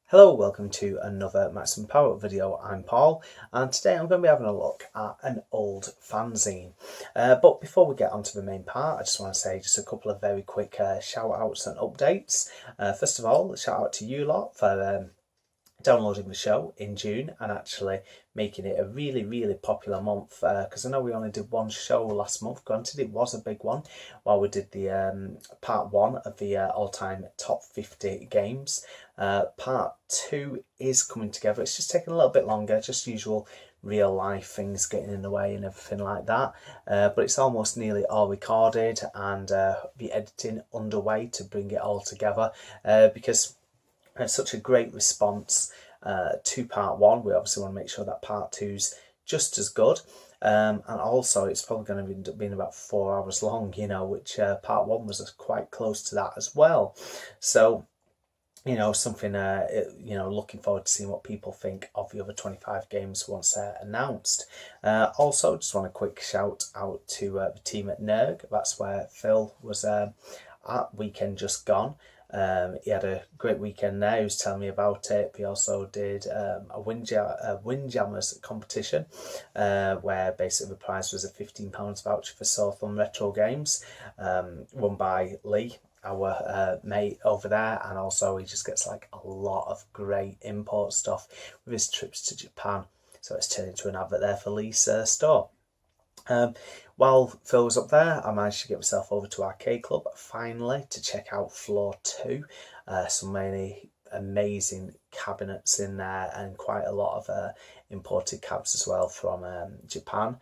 Hello, welcome to another Maximum Power video. I'm Paul, and today I'm going to be having a look at an old fanzine. But before we get on to the main part, I just want to say just a couple of very quick shout outs and updates. First of all, shout out to you lot for downloading the show in June and actually making it a really popular month, because I know we only did one show last month. Granted, it was a big one while we did the part one of the all-time top 50 games. Part two is coming together. It's just taking a little bit longer, just usual real life things getting in the way and everything like that, but it's almost nearly all recorded and the editing underway to bring it all together, because we had such a great response to part one. We obviously want to make sure that part two's just as good, and also it's probably going to end up being about 4 hours long, which part one was quite close to that as well. So something, looking forward to seeing what people think of the other 25 games once they're announced. Also, just want a quick shout out to the team at NERG. That's where Phil was at weekend just gone. He had a great weekend there. He was telling me about it. He also did a Windjammers competition, where basically the prize was a £15 voucher for Southern Retro Games, won by Lee, our mate over there, and also he just gets like a lot of great import stuff with his trips to Japan. So it's turned into an advert there for Lee's store. While Phil was up there, I managed to get myself over to Arcade Club finally to check out floor 2. So many amazing cabinets in there and quite a lot of imported cabs as well from Japan.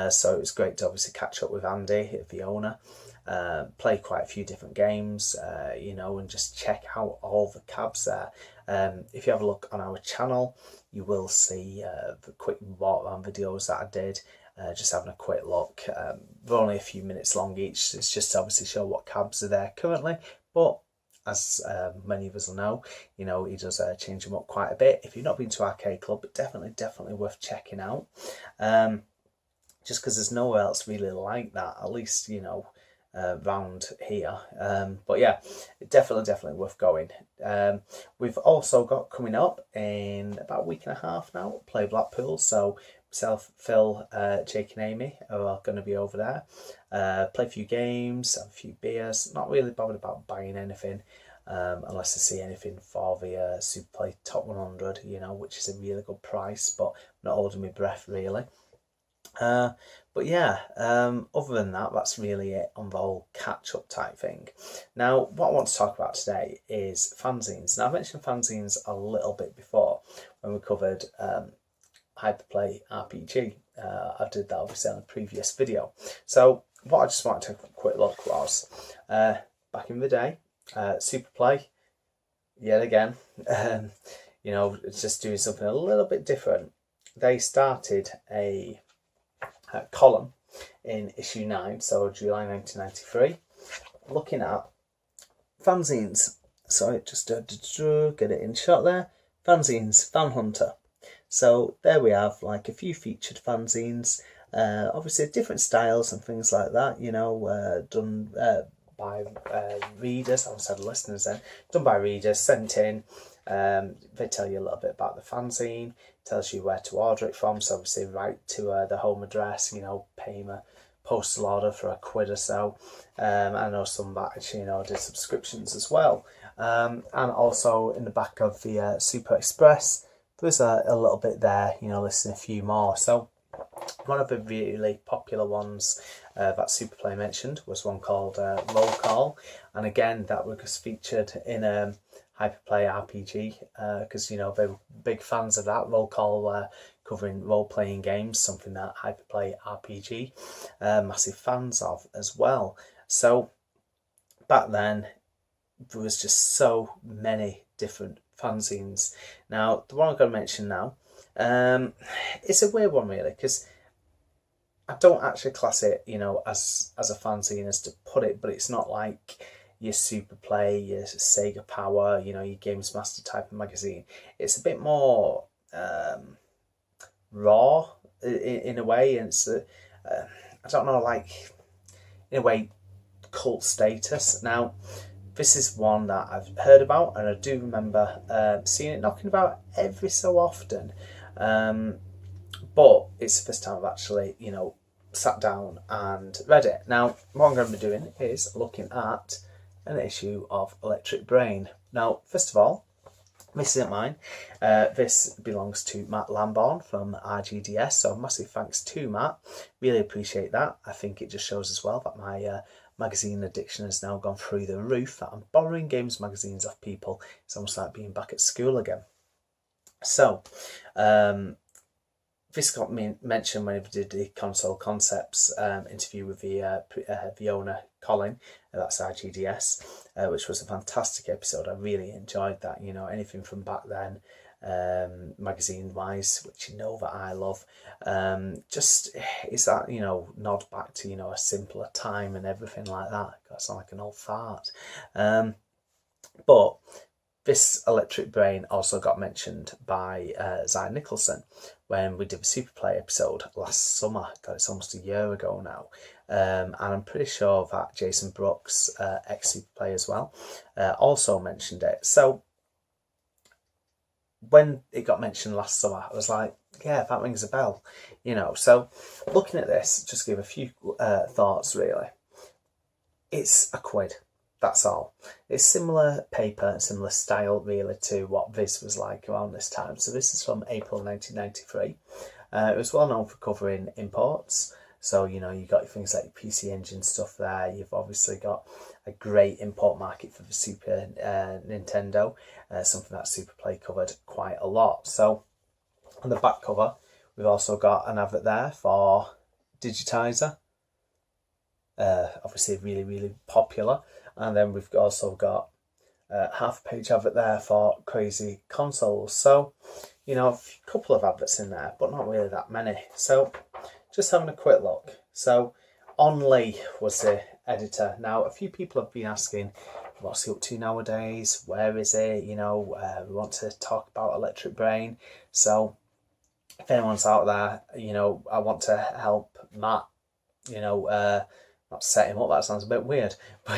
So it was great to obviously catch up with Andy, the owner, play quite a few different games, and just check out all the cabs there. If you have a look on our channel, you will see the quick walk around videos that I did. Just having a quick look. They're only a few minutes long each. It's just to obviously show what cabs are there currently, but as many of us will know, he does change them up quite a bit. If you've not been to Arcade Club, definitely worth checking out, just because there's nowhere else really like that, at least round here. But yeah, definitely worth going. We've also got coming up in about a week and a half now, Play Blackpool. So myself, Phil, Jake and Amy are going to be over there, play a few games, have a few beers. Not really bothered about buying anything, unless I see anything for the Super Play Top 100, which is a really good price, but I'm not holding my breath really. But yeah, other than that, that's really it on the whole catch-up type thing. Now, what I want to talk about today is fanzines. Now, I mentioned fanzines a little bit before when we covered Hyperplay RPG. I did that obviously on a previous video. So what I just wanted to take a quick look was, back in the day, Superplay, yet again, it's just doing something a little bit different. They started a column in issue 9, so July 1993, looking at fanzines. So just get it in shot there. Fanzines, Fan Hunter. So there we have like a few featured fanzines, obviously different styles and things like that, done by readers. I almost had listeners then. Done by readers, sent in. They tell you a little bit about the fanzine, tells you where to order it from. So obviously write to the home address, pay them a postal order for £1 or so. I know some that actually, did subscriptions as well. And also in the back of the Super Express, there's a little bit there, listing a few more. So one of the really popular ones that Superplay mentioned was one called Roll Call, and again that was featured in Hyperplay RPG, because they were big fans of that. Roll Call, covering role-playing games, something that Hyperplay RPG massive fans of as well. So back then there was just so many different fanzines. Now the one I'm going to mention now, it's a weird one really, because I don't actually class it as a fanzine as to put it, but it's not like your Super Play, your Sega Power, your Games Master type of magazine. It's a bit more raw in a way, and it's I don't know, like in a way cult status. Now this is one that I've heard about, and I do remember seeing it knocking about every so often. But it's the first time I've actually, sat down and read it. Now, what I'm going to be doing is looking at an issue of Electric Brain. Now, first of all, this isn't mine. This belongs to Matt Lamborn from RGDS, so massive thanks to Matt. Really appreciate that. I think it just shows as well that my magazine addiction has now gone through the roof, that I'm borrowing games magazines off people. It's almost like being back at school again. So, this got mentioned when we did the Console Concepts interview with the owner, Colin, that's RGDS, which was a fantastic episode. I really enjoyed that. Anything from back then, magazine-wise, which that I love. Just is that, nod back to, a simpler time and everything like that. I sound like an old fart. But this Electric Brain also got mentioned by Zai Nicholson when we did the Superplay episode last summer. God, it's almost a year ago now. And I'm pretty sure that Jason Brooks, ex-Superplay as well, also mentioned it. So when it got mentioned last summer, I was like, yeah, that rings a bell. So looking at this, just give a few thoughts really. It's £1. That's all. It's similar paper and similar style really to what this was like around this time. So this is from April 1993. It was well known for covering imports. So, you got things like PC Engine stuff there. You've obviously got a great import market for the Super Nintendo, something that Superplay covered quite a lot. So on the back cover, we've also got an advert there for Digitizer. Obviously really, really popular. And then we've also got half a page advert there for Crazy Consoles. So, a couple of adverts in there, but not really that many. So, just having a quick look. So, On Lee was the editor. Now, a few people have been asking, what's he up to nowadays? Where is he? We want to talk about Electric Brain. So, if anyone's out there, I want to help Matt, not set him up, that sounds a bit weird, but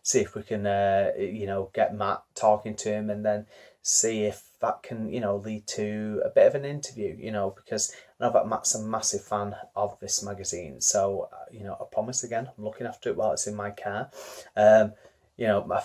see if we can get Matt talking to him, and then see if that can lead to a bit of an interview, because I know that Matt's a massive fan of this magazine. So I promise, again, I'm looking after it while it's in my care. I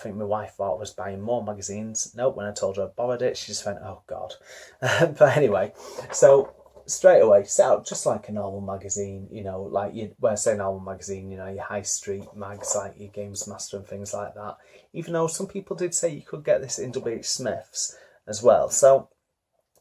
think my wife thought I was buying more magazines. Nope, when I told her I borrowed it, she just went, oh god. But anyway, so straight away, set out just like a normal magazine, when I say normal magazine, your high street mags like your Games Master and things like that. Even though some people did say you could get this in WH Smith's as well. So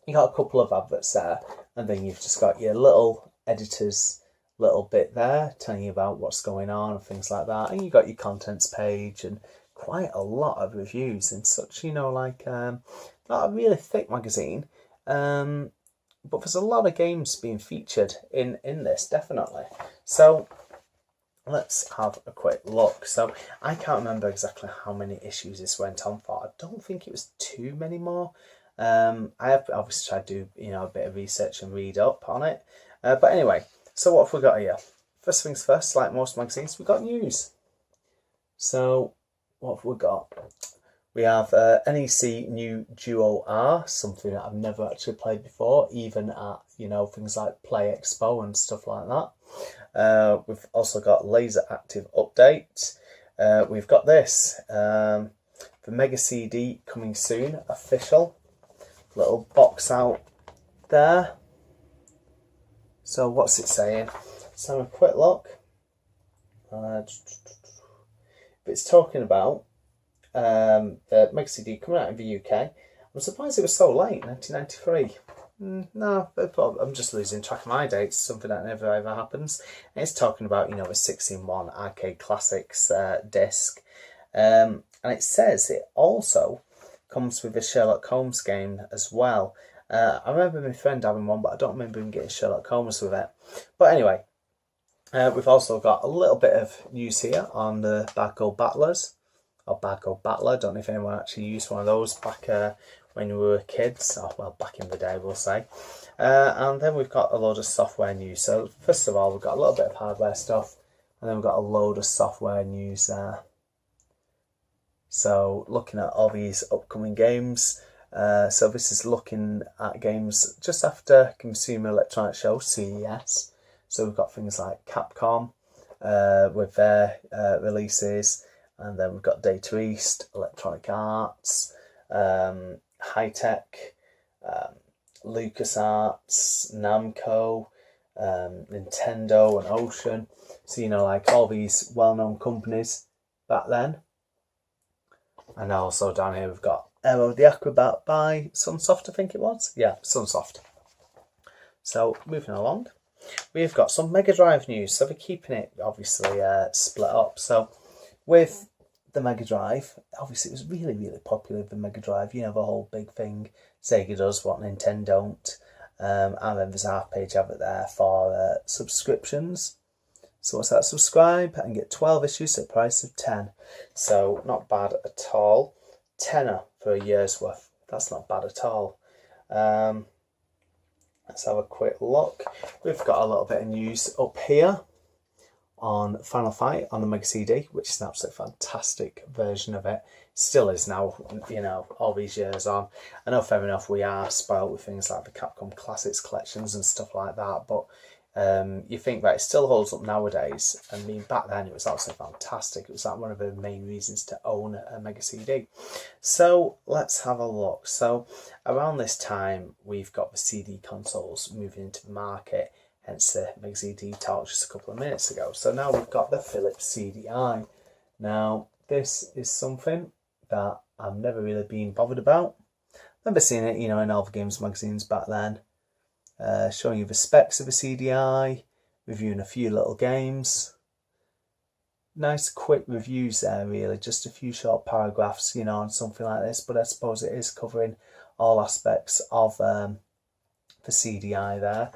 you got a couple of adverts there, and then you've just got your little editor's little bit there telling you about what's going on and things like that. And you got your contents page and quite a lot of reviews in such, not a really thick magazine. But there's a lot of games being featured in this, definitely. So let's have a quick look. So I can't remember exactly how many issues this went on for. I don't think it was too many more. I have obviously tried to do a bit of research and read up on it. But anyway, so what have we got here? First things first, like most magazines, we've got news. So what have we got? We have NEC New Duo R, something that I've never actually played before, even at, things like Play Expo and stuff like that. We've also got Laser Active Update. We've got this, the Mega CD coming soon, official. Little box out there. So what's it saying? Let's have a quick look. It's talking about the Mega CD coming out in the UK. I'm surprised it was so late, 1993. No, I'm just losing track of my dates, something that never ever happens. And it's talking about, a 6-in-1 Arcade Classics disc. And it says it also comes with a Sherlock Holmes game as well. I remember my friend having one, but I don't remember him getting Sherlock Holmes with it. But anyway, we've also got a little bit of news here on the Barcode Battlers. Or Barcode Battler, don't know if anyone actually used one of those back when we were kids. Oh, well, back in the day, we'll say. And then we've got a load of software news. So first of all, we've got a little bit of hardware stuff, and then we've got a load of software news there. So looking at all these upcoming games. So this is looking at games just after Consumer Electronics Show, CES. So we've got things like Capcom with their releases, and then we've got Data East, Electronic Arts, High Tech, LucasArts, Namco, Nintendo and Ocean. So, you know, like all these well-known companies back then. And also down here we've got Aero the Acrobat by Sunsoft, I think it was. Yeah, Sunsoft. So moving along, we've got some Mega Drive news. So we're keeping it obviously split up. So with the Mega Drive, obviously it was really, really popular, the Mega Drive. You know, the whole big thing, Sega does what Nintendo don't. And then there's a half-page advert there for subscriptions. So what's that? Subscribe and get 12 issues at the price of 10. So not bad at all. Tenner for a year's worth. That's not bad at all. Let's have a quick look. We've got a little bit of news up here on Final Fight on the Mega CD, which is an absolutely fantastic version of it. Still is now, you know, all these years on. I know, fair enough, we are spoiled with things like the Capcom Classics collections and stuff like that, but you think that it still holds up nowadays. I mean, back then it was absolutely fantastic. It was like one of the main reasons to own a Mega CD. So let's have a look. So around this time, we've got the CD consoles moving into the market, hence the Mega CD talk just a couple of minutes ago. So now we've got the Philips CDI. Now, this is something that I've never really been bothered about. I remember seeing it, you know, in all the games magazines back then. Showing you the specs of a CDI, reviewing a few little games. Nice quick reviews there, really, just a few short paragraphs, you know, on something like this, but I suppose it is covering all aspects of the CDI there.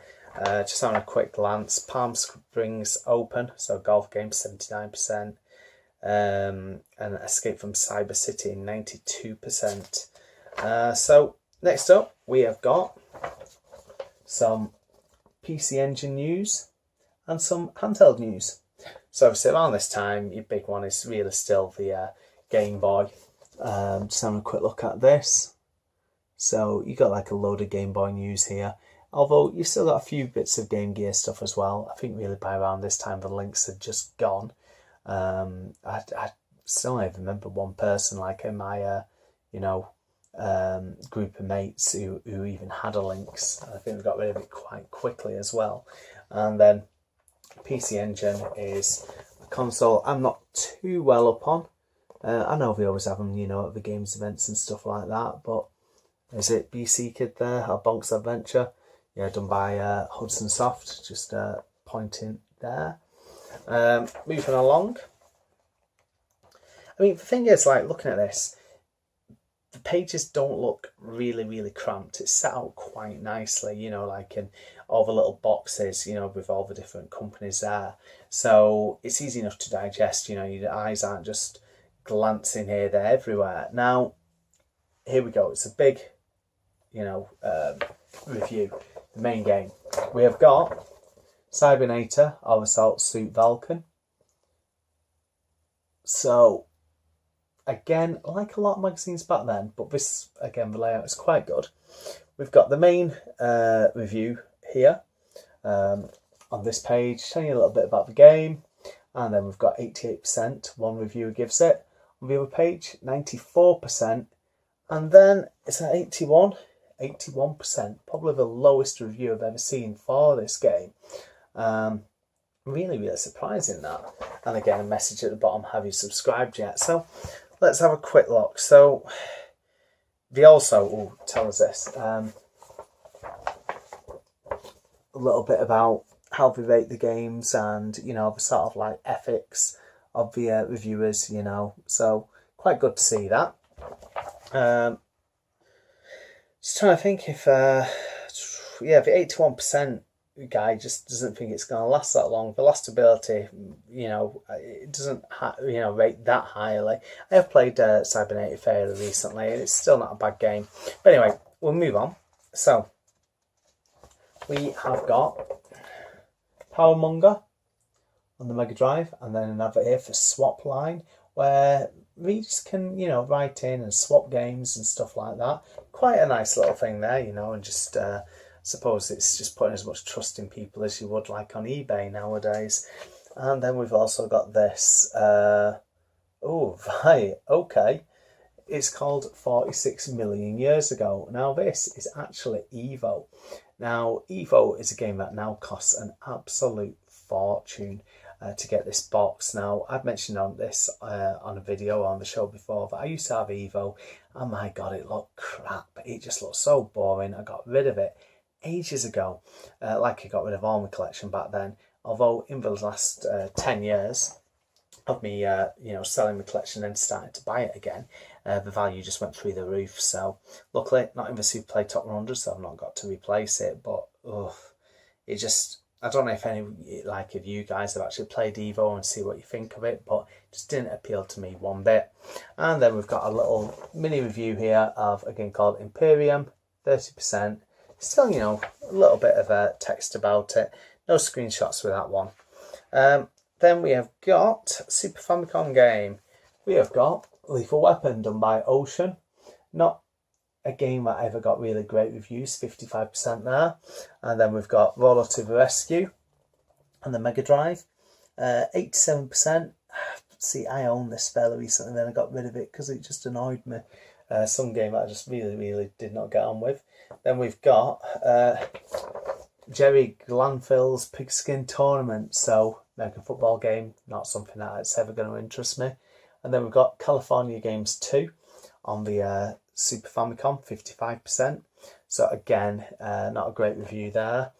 Just having a quick glance, Palm Springs Open, so golf game 79%, and Escape from Cyber City 92%. So next up, we have got some PC Engine news and some handheld news. So obviously around this time, your big one is really still the Game Boy. Just having a quick look at this. So you got like a load of Game Boy news here. Although you've still got a few bits of Game Gear stuff as well. I think really by around this time the links had just gone. I still don't even remember one person like in my you know, group of mates who even had a Lynx. I think we got rid of it quite quickly as well. And then PC Engine is a console I'm not too well up on. I know they always have them, you know, at the games events and stuff like that, but is it BC Kid there, or Bonk's Adventure? Yeah, done by Hudson Soft, just pointing there. Moving along. I mean, the thing is, like, looking at this, the pages don't look really, really cramped. It's set out quite nicely, you know, like in all the little boxes, you know, with all the different companies there. So it's easy enough to digest, you know, your eyes aren't just glancing here, there, everywhere. Now, here we go. It's a big, you know, review. The main game. We have got Cybernator of Assault Suit Vulcan. So, again, like a lot of magazines back then, but this, again, the layout is quite good. We've got the main review here on this page, telling you a little bit about the game. And then we've got 88%, one reviewer gives it. On the other page, 94%. And then it's at 81%, probably the lowest review I've ever seen for this game. Really, really surprising that. And again, a message at the bottom, have you subscribed yet? So let's have a quick look. So they also tell us this, a little bit about how they rate the games and, you know, the sort of like ethics of the reviewers, you know. So quite good to see that. Just trying to think if, yeah, the 81% guy just doesn't think it's going to last that long. The lastability, you know, it doesn't, you know, rate that highly. I have played Cybernator fairly recently, and it's still not a bad game. But anyway, we'll move on. So, we have got Powermonger on the Mega Drive, and then another here for Swap Line, where readers can, you know, write in and swap games and stuff like that. Quite a nice little thing there, you know, and just suppose it's just putting as much trust in people as you would like on eBay nowadays. And then we've also got this. Oh, right, okay. It's called 46 million years ago. Now this is actually Evo. Now Evo is a game that now costs an absolute fortune to get this box. Now I've mentioned on this on a video on the show before that I used to have Evo, and my god, it looked crap. It just looked so boring. I got rid of it ages ago. Like I got rid of all my collection back then. Although in the last 10 years of me, you know, selling my collection and starting to buy it again, the value just went through the roof. So luckily, not in the Super Play Top 100, so I've not got to replace it. But it just, I don't know if any like of you guys have actually played Evo and see what you think of it, but it just didn't appeal to me one bit. And then we've got a little mini review here of a game called Imperium, 30%. Still, you know, a little bit of text about it. No screenshots with that one. Then we have got Super Famicom game. We have got Lethal Weapon done by Ocean. Not a game that ever got really great reviews, 55% there. And then we've got Roller to the Rescue on the Mega Drive, 87%. See, I owned this fairly recently, then I got rid of it because it just annoyed me. Some game that I just really did not get on with. Then we've got Jerry Glanville's Pigskin Tournament. So American football game, not something that's ever going to interest me. And then we've got California Games 2 on the Super Famicom, 55%. So again, not a great review there.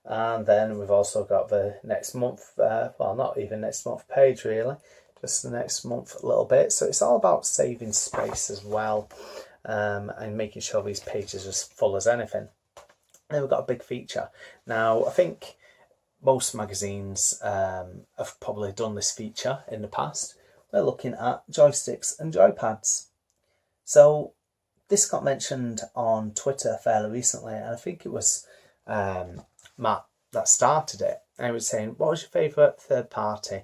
And then we've also got the next month, well, not even next month page really, just the next month a little bit. So it's all about saving space as well, and making sure these pages are as full as anything. Then we've got a big feature. Now, I think most magazines have probably done this feature in the past. We're looking at joysticks and joypads. So this got mentioned on Twitter fairly recently, and I think it was Matt that started it. And he was saying, what was your favourite third-party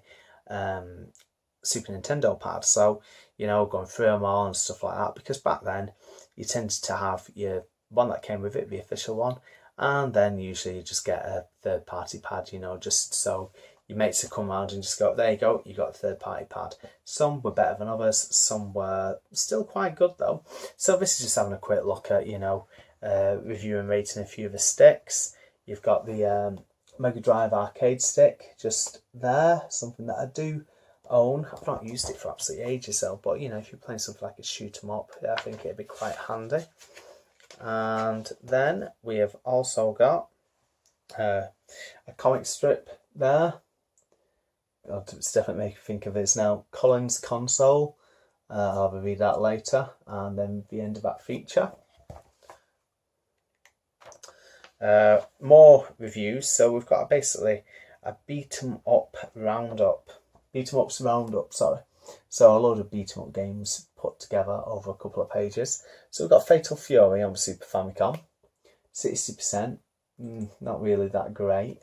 Super Nintendo pad? So, you know, going through them all and stuff like that, because back then you tended to have your one that came with it, the official one, and then usually you just get a third-party pad, you know, just so your mates would come around and just go, there you go, you got a third-party pad. Some were better than others, some were still quite good though. So this is just having a quick look at, you know, review and rating a few of the sticks. You've got the Mega Drive arcade stick just there, something that I do own. I've not used it for absolutely ages though, but you know, if you're playing something like a shoot 'em up, I think it'd be quite handy. And then we have also got a comic strip there. It's definitely making me think of this now. Collins Console. I'll have a read that later. And then the end of that feature. More reviews. So we've got basically a beat 'em up roundup. Beat 'em ups roundup, sorry. So a load of beat 'em up games put together over a couple of pages. So we've got Fatal Fury on the Super Famicom, 60%, not really that great.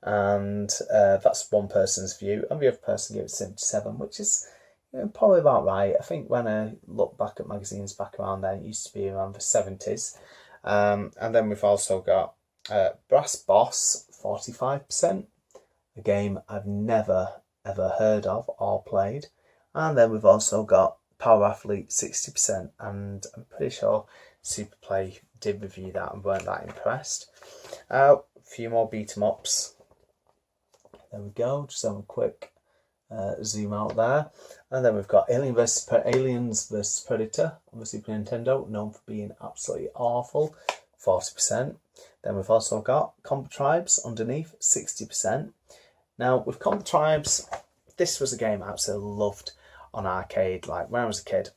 And that's one person's view, and the other person gave it 77, which is, you know, probably about right. I think when I look back at magazines back around then, it used to be around the 70s. And then we've also got Brass Boss, 45%, a game I've never ever heard of or played. And then we've also got Power Athlete, 60%, and I'm pretty sure Super Play did review that and weren't that impressed. A few more beat 'em ups. There we go, just have a quick zoom out there. And then we've got Aliens vs Predator on the Super Nintendo, known for being absolutely awful, 40%. Then we've also got Combat Tribes underneath, 60%. Now with Combat Tribes, this was a game I absolutely loved on arcade. Like when I was a kid,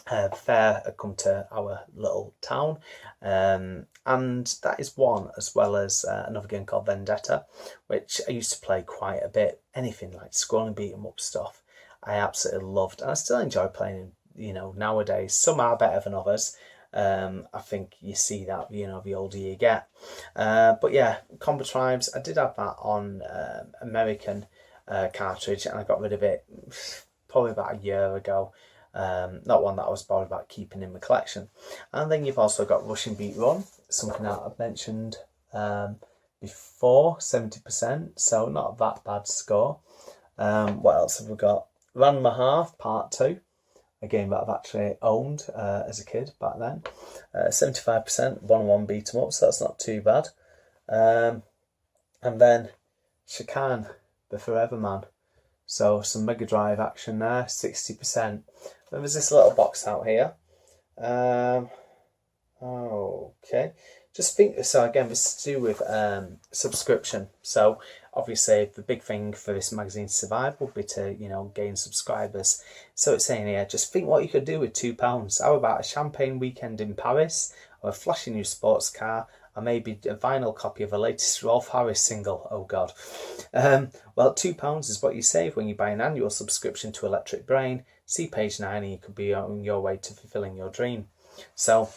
the fair had come to our little town, and that is one, as well as another game called Vendetta, which I used to play quite a bit. Anything like scrolling beat 'em up stuff I absolutely loved, and I still enjoy playing, you know, nowadays. Some are better than others. I think you see that, you know, the older you get. But yeah, Combat Tribes, I did have that on American cartridge, and I got rid of it probably about a year ago. Not one that I was bothered about keeping in my collection. And then you've also got Rushing Beat Run, something that I've mentioned before, 70%, so not that bad score. What else have we got? Ranma Half Part 2, a game that I've actually owned as a kid back then. 75%, 1-on-1 beat 'em up, so that's not too bad. And then Shakan, the Forever Man. So some Mega Drive action there, 60%. Then there's this little box out here. Okay. Just think, so again, this is to do with subscription. So obviously the big thing for this magazine to survive would be to, gain subscribers. So it's saying here, just think what you could do with £2. How about a champagne weekend in Paris, or a flashy new sports car, or maybe a vinyl copy of the latest Rolf Harris single? Oh God. Well, £2 is what you save when you buy an annual subscription to Electric Brain. See page 9 and you could be on your way to fulfilling your dream. So,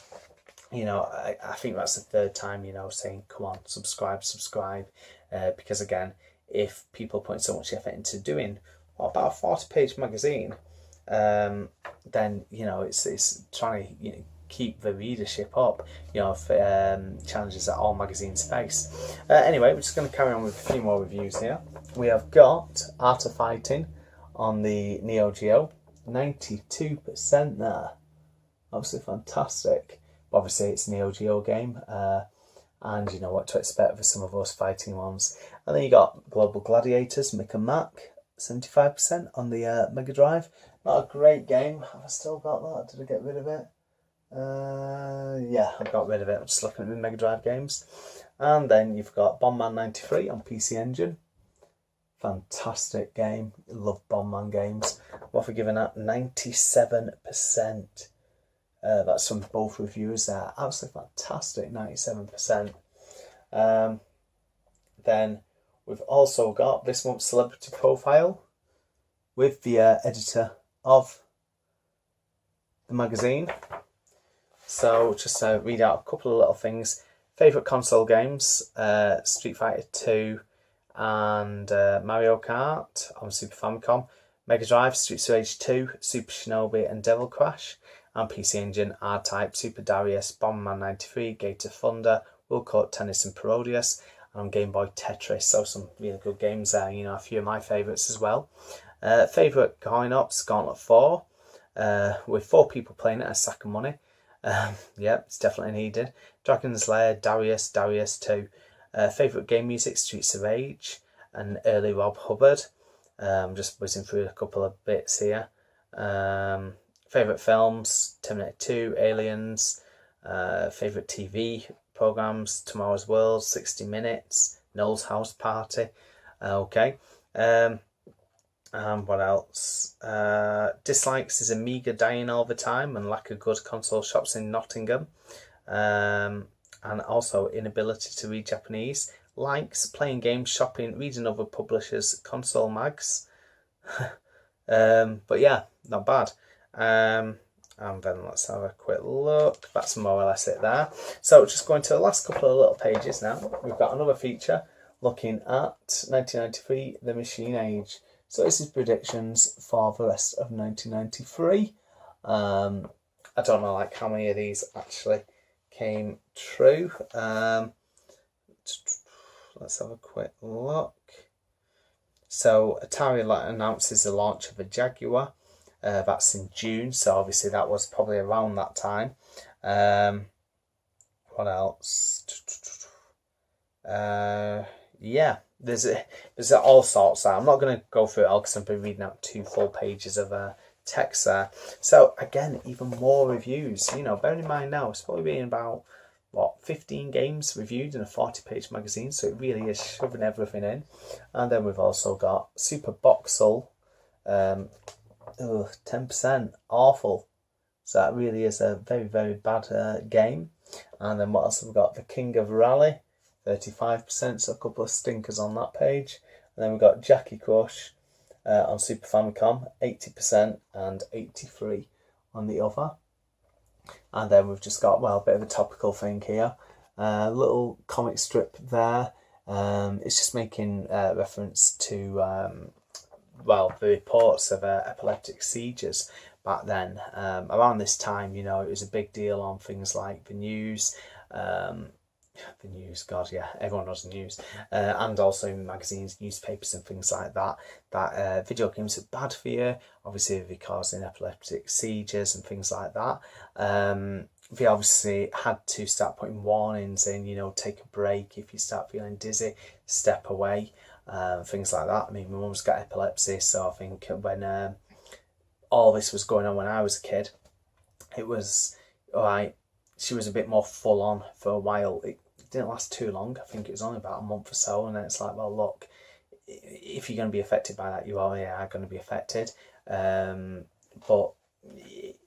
I think that's the third time, saying, come on, subscribe. Because again, if people put so much effort into doing about a 40-page magazine, then, it's trying to, keep the readership up, challenges that all magazines face. Anyway, we're just going to carry on with a few more reviews here. We have got Art of Fighting on the Neo Geo, 92% there. Absolutely fantastic. Obviously, it's a Neo Geo game, and you know what to expect for some of those fighting ones. And then you got Global Gladiators, Mick and Mac, 75% on the Mega Drive. Not a great game. Have I still got that? Did I get rid of it? Yeah, I've got rid of it. I'm just looking at the Mega Drive games. And then you've got Bomberman 93 on PC Engine. Fantastic game. Love Bomberman games. What have we given that? 97%. That's from both reviewers there. Absolutely fantastic, 97%. Then we've also got this month's Celebrity Profile with the editor of the magazine. So just to read out a couple of little things. Favourite console games, Street Fighter 2 and Mario Kart on Super Famicom. Mega Drive, Streets of Rage 2, Super Shinobi and Devil Crash. And PC Engine, R-Type, Super Darius, Bomberman 93, Gate of Thunder, World Cup Tennis and Parodius. And on Game Boy, Tetris. So some really good games there, a few of my favourites as well. Favourite coin-ops, Gauntlet 4, with 4 people playing it, a sack of money. Yeah, it's definitely needed. Dragon's Lair, Darius 2. Favourite game music, Streets of Rage and early Rob Hubbard. Just whizzing through a couple of bits here. Favourite films, Terminator 2, Aliens. Favourite TV programmes, Tomorrow's World, 60 Minutes, Noel's House Party. Okay. And what else? Dislikes is Amiga dying all the time and lack of good console shops in Nottingham. And also inability to read Japanese. Likes playing games, shopping, reading other publishers' console mags. But yeah, not bad. And then let's have a quick look. That's more or less it there. So just going to the last couple of little pages now. We've got another feature looking at 1993, The Machine Age. So this is predictions for the rest of 1993. I don't know how many of these actually came true. Let's have a quick look. So Atari announces the launch of a Jaguar. That's in June, so obviously that was probably around that time. What else? Yeah, there's all sorts there. I'm not going to go through it all because I've been reading out 2 full pages of text there. So again, even more reviews. Bearing in mind now, it's probably been about 15 games reviewed in a 40-page magazine, so it really is shoving everything in. And then we've also got Super Boxel. 10%, awful. So that really is a very, very bad game. And then what else have we got? The King of Rally, 35%, so a couple of stinkers on that page. And then we've got Jackie Crush on Super Famicom, 80% and 83% on the other. And then we've just got, a bit of a topical thing here. Little comic strip there. It's just making reference to well, the reports of epileptic seizures back then. Around this time, you know, it was a big deal on things like the news. The news, God, yeah, everyone knows the news, and also in magazines, newspapers and things like that, that video games are bad for you, obviously they're causing epileptic seizures and things like that. They obviously had to start putting warnings in, you know, take a break if you start feeling dizzy, step away, things like that. I mean, my mum's got epilepsy, so I think when all this was going on when I was a kid, it was, alright, she was a bit more full on for a while. It didn't last too long. I think it was only about a month or so, and then it's like, well, look, if you're going to be affected by that, you already are going to be affected. But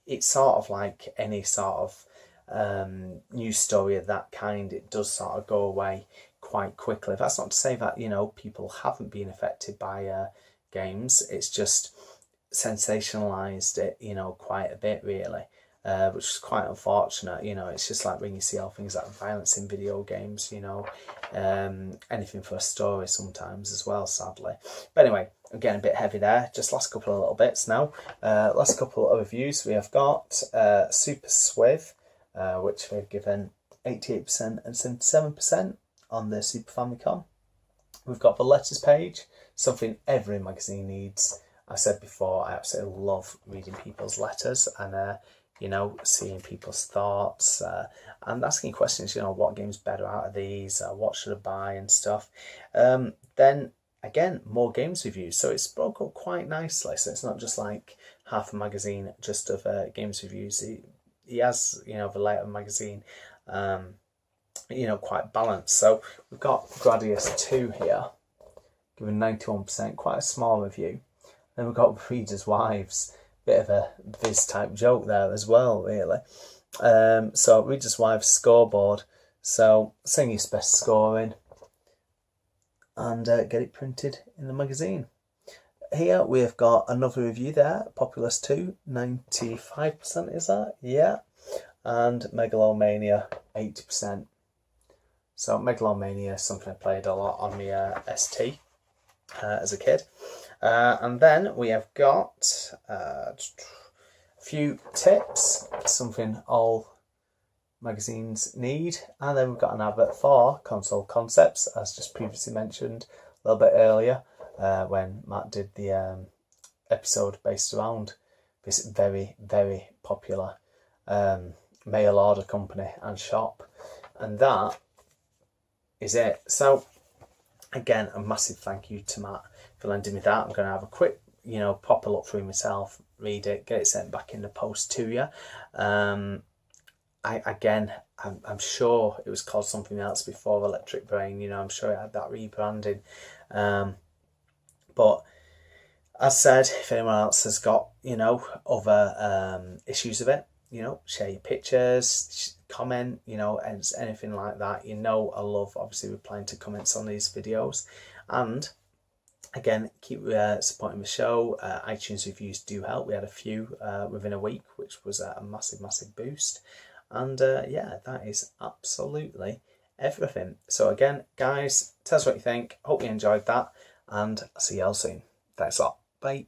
it's sort of like any sort of news story of that kind, it does sort of go away quite quickly. That's not to say that, you know, people haven't been affected by games. It's just sensationalized it, you know, quite a bit, really. Which is quite unfortunate. You know, it's just like when you see all things like violence in video games, you know, anything for a story sometimes as well, sadly. But anyway, I'm getting a bit heavy there. Just last couple of little bits now. Last couple of reviews. We have got Super Swiv, which we've given 88% and 77% on the Super Famicom. We've got the letters page, something every magazine needs. I said before, I absolutely love reading people's letters and you know, seeing people's thoughts and asking questions, you know, what game's better out of these, what should I buy and stuff. Then again, more games reviews, so it's broke up quite nicely, so it's not just like half a magazine just of games reviews. He has, you know, the later magazine, you know, quite balanced. So we've got Gradius 2 here, given 91%, quite a small review. Then we've got Readers' Wives, bit of a Viz type joke there as well, really. So Reader's Wives scoreboard, so sing your best scoring and get it printed in the magazine. Here we've got another review there, Populous 2, 95% is that? Yeah. And Megalomania, 80%. So Megalomania is something I played a lot on my ST as a kid. And then we have got a few tips, something all magazines need. And then we've got an advert for Console Concepts, as just previously mentioned a little bit earlier, when Matt did the episode based around this very, very popular mail order company and shop. And that is it. So again, a massive thank you to Matt for lending me that. I'm going to have a quick, you know, proper look through myself, read it, get it sent back in the post to you. I'm sure it was called something else before Electric Brain, you know, I'm sure it had that rebranding. But as said, if anyone else has got, you know, other issues of it, you know, share your pictures, comment, you know, and anything like that. You know, I love obviously replying to comments on these videos. And again, keep supporting the show. iTunes reviews do help. We had a few within a week, which was a massive, massive boost. And yeah, that is absolutely everything. So again, guys, tell us what you think. Hope you enjoyed that, and I'll see you all soon. Thanks a lot. Bye.